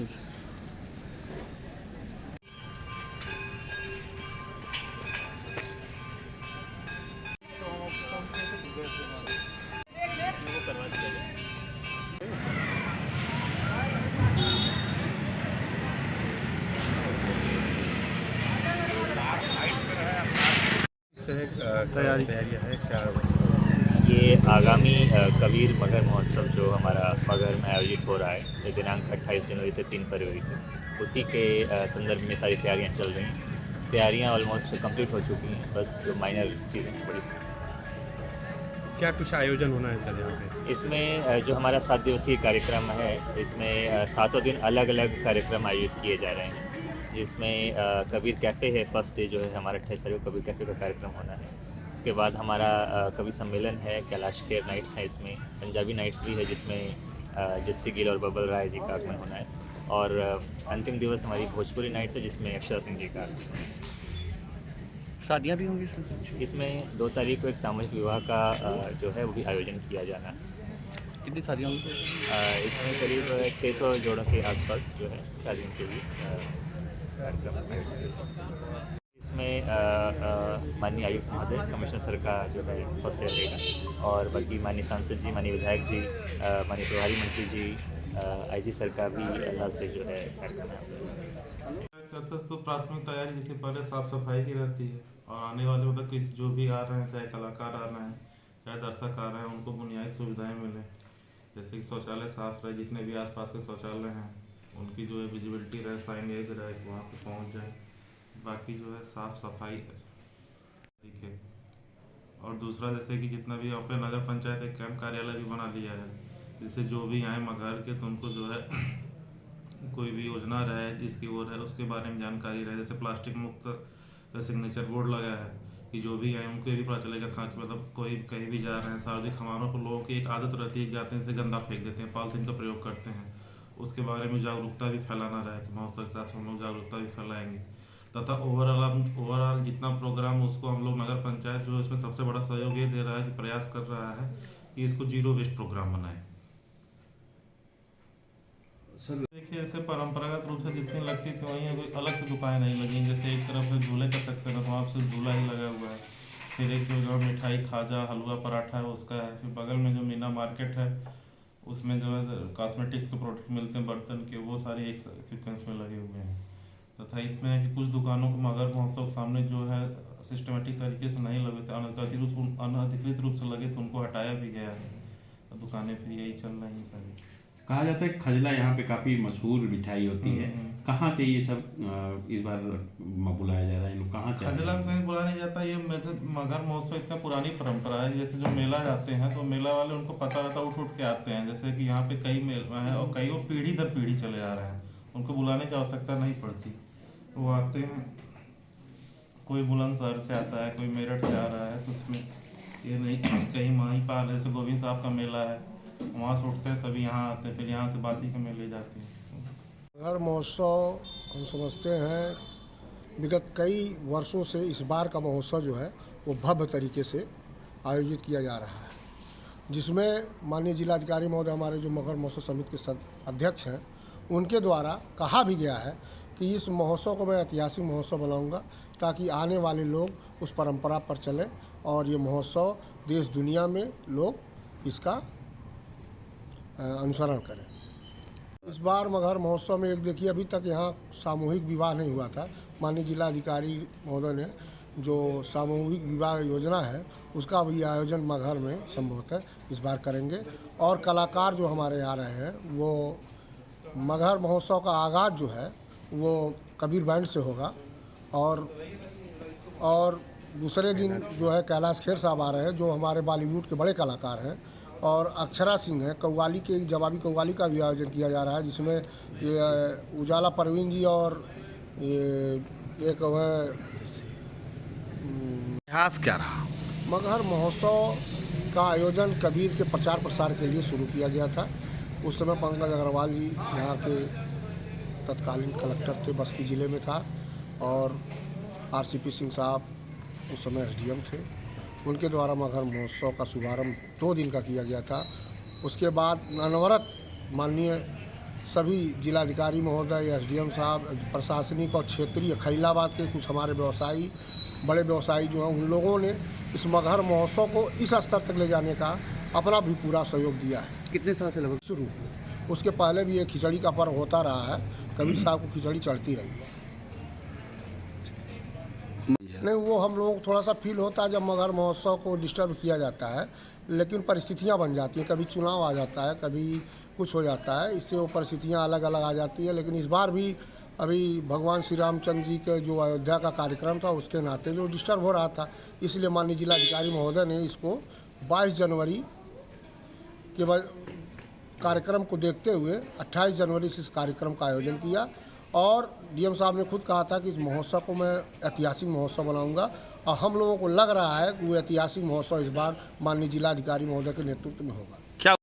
ठीक। इस तरह तैयारियां है क्या? ये आगामी कबीर मगर महोत्सव जो हमारा मगर में आयोजित हो रहा है, ये दिनांक 28 जनवरी से 3 फरवरी तक, उसी के संदर्भ में सारी तैयारियां चल रही हैं। तैयारियां ऑलमोस्ट कंप्लीट हो चुकी हैं, बस जो माइनर चीज़ें बड़ी। क्या कुछ आयोजन होना है सर यहाँ पे? इसमें जो हमारा 7 दिवसीय कार्यक्रम है, इसमें सातों दिन अलग अलग कार्यक्रम आयोजित किए जा रहे हैं, जिसमें कबीर कैफ़े है। फर्स्ट डे जो है हमारा 28 तारीख को कबीर कैफ़े का कार्यक्रम होना है। उसके बाद हमारा कवि सम्मेलन है, कैलाश खेर नाइट्स है, इसमें पंजाबी नाइट्स भी है, जिसमें जस्सी गिल और बबल राय जी का आगमन होना है। और अंतिम दिवस हमारी भोजपुरी नाइट्स है, जिसमें अक्षरा सिंह जी का आगमन होना है। शादियां भी होंगी इसमें? इसमें 2 तारीख को एक सामूहिक विवाह का जो है वो भी आयोजन किया जाना है। कितनी शादियां होंगी? इसमें करीब 600 जोड़ों के आसपास जो है शादियों के लिए कार्यक्रम आयोजित। इसमें माननीय आयुक्त महोदय, कमिश्नर सर का जो है फर्स्ट डे रहेगा, और बाकी माननीय सांसद जी, माननीय विधायक जी, माननीय प्रभारी मंत्री जी, आईजी सर का भी लास्ट डे जो है कार्यक्रम है। तो प्राथमिक तैयारी देखिए पहले साफ सफाई की रहती है, और आने वाले मतलब किसी जो भी आ रहे हैं, चाहे कलाकार आ रहे हैं, चाहे दर्शक आ रहे हैं, उनको बुनियादी सुविधाएं मिले, जैसे कि शौचालय साफ रहे, जितने भी आसपास के शौचालय हैं उनकी जो है विजिबिलिटी रहे, साइनेज रहे, वहाँ पे पहुँच जाए। बाकी जो है साफ सफाई दिखे। और दूसरा जैसे कि जितना भी अपने नगर पंचायत एक कैंप कार्यालय भी बना लिया है, जिससे जो भी आए मगर के तो उनको जो है कोई भी योजना रहे जिसकी वो रहे उसके बारे में जानकारी रहे। जैसे प्लास्टिक मुक्त सिग्नेचर बोर्ड लगा है कि जो भी आए उनको ये भी पता चलेगा था कि मतलब कोई कहीं भी जा रहे हैं सार्वजनिक समारोह पर, लोगों की एक आदत रहती है कि जाते हैं से गंदा फेंक देते हैं, पॉलीथीन का प्रयोग करते हैं। उसके बारे में जागरूकता भी फैलाना रहे कि महोत्सव के साथ हम लोग जागरूकता भी फैलाएंगे, तथा ओवरऑल जितना प्रोग्राम उसको हम लोग नगर पंचायत जो है इसमें सबसे बड़ा सहयोग ये दे रहा है कि प्रयास कर रहा है कि इसको जीरो वेस्ट प्रोग्राम बनाए। सर देखिए ऐसे परंपरागत रूप से जितनी लगती थी वहीं कोई अलग से दुकानें नहीं लगी। जैसे एक तरफ से झूले का सेक्शन है तो वहाँ सिर्फ झूला ही लगा हुआ है, फिर एक जो मिठाई खाजा हलवा पराठा है उसका है, फिर बगल में जो मीना मार्केट है उसमें जो है कॉस्मेटिक्स के प्रोडक्ट मिलते हैं बर्तन के, वो सारे एक सीक्वेंस में लगे हुए हैं। तथा इसमें है कि कुछ दुकानों को मगर महोत्सव के सामने जो है सिस्टमेटिक तरीके से नहीं लगे थे, अनधिकृत रूप से लगे तो उनको हटाया भी गया है। तो दुकानें फिर यही चल रही हैं सभी। कहा जाता है खजला यहाँ पे काफ़ी मशहूर मिठाई होती है, कहाँ से ये सब इस बार बुलाया जा रहा है, इनको कहाँ से आया खजला है? कहीं बुलाया नहीं जाता। ये मगर महोत्सव इतना पुरानी परंपरा है। जैसे जो मेला जाते हैं तो मेला वाले उनको पता रहता है, उठ उठ के आते हैं। जैसे कि यहाँ पे कई मेला हैं और कई वो पीढ़ी दर पीढ़ी चले आ रहे हैं, उनको बुलाने की आवश्यकता नहीं पड़ती। वो आते हैं, कोई बुलंदशहर से आता है, कोई मेरठ से आ रहा है, तो उसमें ये नहीं कहीं महिपाल जैसे गोविंद साहब का मेला है वहाँ से उठते हैं सभी यहाँ आते हैं, फिर यहाँ से बाकी के मेले जाते हैं। मगर महोत्सव हम समझते हैं विगत कई वर्षों से इस बार का महोत्सव जो है वो भव्य तरीके से आयोजित किया जा रहा है, जिसमें माननीय जिलाधिकारी महोदय हमारे जो मगर महोत्सव समिति के अध्यक्ष हैं उनके द्वारा कहा भी गया है कि इस महोत्सव को मैं ऐतिहासिक महोत्सव बनाऊंगा ताकि आने वाले लोग उस परंपरा पर चलें और ये महोत्सव देश दुनिया में लोग इसका अनुसरण करें। इस बार मगहर महोत्सव में एक देखिए अभी तक यहाँ सामूहिक विवाह नहीं हुआ था। माननीय जिलाधिकारी महोदय ने जो सामूहिक विवाह योजना है उसका भी आयोजन मगहर में संभवतः इस बार करेंगे, और कलाकार जो हमारे आ रहे हैं वो मगहर महोत्सव का आगाज़ जो है वो कबीर बैंड से होगा, और दूसरे दिन जो है कैलाश खेर साहब आ रहे हैं जो हमारे बॉलीवुड के बड़े कलाकार हैं, और अक्षरा सिंह है, कव्वाली के जवाबी कव्वाली का भी आयोजन किया जा रहा है, जिसमें ये उजाला परवीन जी और ये एक इतिहास क्या रहा? मगहर महोत्सव का आयोजन कबीर के प्रचार प्रसार के लिए शुरू किया गया था। उस समय पंकज अग्रवाल जी यहाँ के तत्कालीन कलेक्टर थे, बस्ती ज़िले में था, और RCP सिंह साहब उस समय SDM थे। उनके द्वारा मगहर महोत्सव का शुभारंभ 2 दिन का किया गया था। उसके बाद अनवरत माननीय सभी जिलाधिकारी महोदय, एसडीएम साहब, प्रशासनिक और क्षेत्रीय खलीलाबाद के कुछ हमारे व्यवसायी, बड़े व्यवसायी जो हैं, उन लोगों ने इस मगहर महोत्सव को इस स्तर तक ले जाने का अपना भी पूरा सहयोग दिया है। कितने साल से लगभग शुरू में उसके पहले भी ये खिचड़ी का पर्व होता रहा है, कबीर साहब को खिचड़ी चढ़ती रही है। नहीं, वो हम लोगों को थोड़ा सा फील होता है जब मगहर महोत्सव को डिस्टर्ब किया जाता है, लेकिन परिस्थितियाँ बन जाती हैं, कभी चुनाव आ जाता है, कभी कुछ हो जाता है, इससे वो परिस्थितियाँ अलग अलग आ जाती है। लेकिन इस बार भी अभी भगवान श्री रामचंद्र जी के जो अयोध्या का कार्यक्रम था उसके नाते जो डिस्टर्ब हो रहा था, इसलिए माननीय जिलाधिकारी महोदय ने इसको 22 जनवरी के बाद कार्यक्रम को देखते हुए 28 जनवरी से इस कार्यक्रम का आयोजन किया। और डीएम साहब ने खुद कहा था कि इस महोत्सव को मैं ऐतिहासिक महोत्सव बनाऊंगा, और हम लोगों को लग रहा है कि वो ऐतिहासिक महोत्सव इस बार माननीय जिलाधिकारी महोदय के नेतृत्व में होगा।